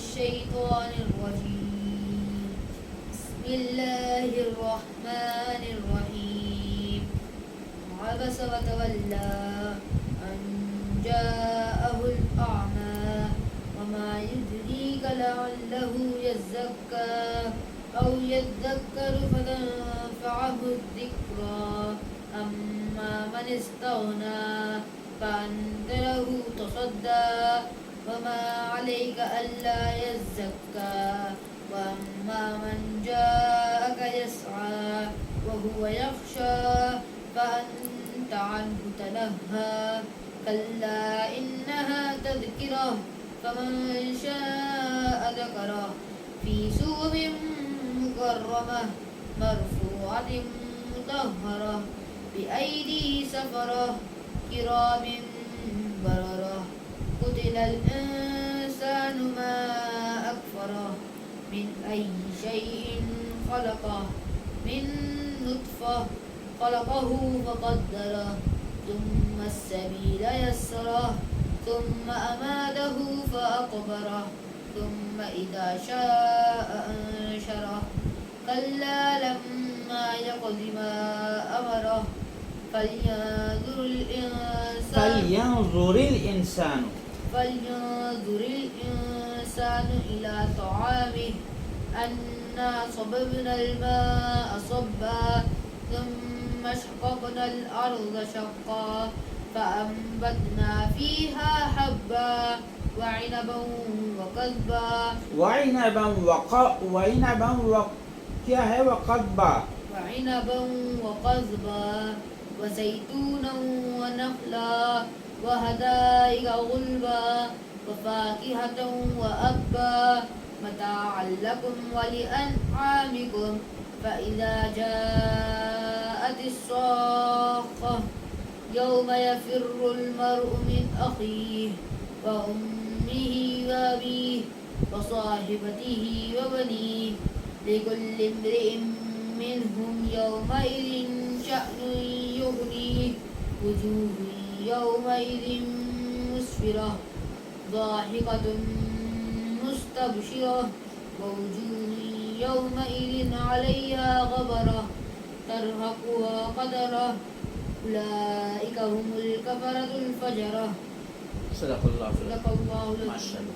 الشيطان الرجيم. بسم الله الرحمن الرحيم. عبس وتولى أن جاءه الأعمى وما يدريك لعله يزكى أو يذكر فتنفعه الذكرى أما من استغنى فأنت له تصدى وما عليك ألا يزكى وأما من جاءك يسعى وهو يخشى فأنت عنه تلهى كلا إنها تذكرة فمن شاء ذكره في صحف مكرمة مرفوعة مطهرة بأيدي سفرة كرام بررة قتل الإنسان ما أكفره من أي شيء خلقه من نطفة خلقه فقدره ثم السبيل يسره ثم أماته فأقبره ثم إذا شاء أنشره كلا لما يقض ما أمره فلينظر الإنسان إلى طعامه أنا صببنا الماء صبا ثم شققنا الأرض شقا فأنبتنا فيها حبا وعنبا وقضبا وعنبا وقضبا وزيتونا ونخلا وحدائق غلبا وفاكهة وأبا متاعا لكم ولأنعامكم فإذا جاءت الصاخة يوم يفر المرء من أخيه وأمه وأبيه وصاحبته وبنيه لكل امرئ منهم يومئذ شأن يغنيه وجوه يومئذ مسفرة ضاحكة مستبشرة ووجوه يومئذ عليها غبرة ترهقها قدرة أولئك هم الكفرة الفجرة. صدق الله صدق الله العظيم.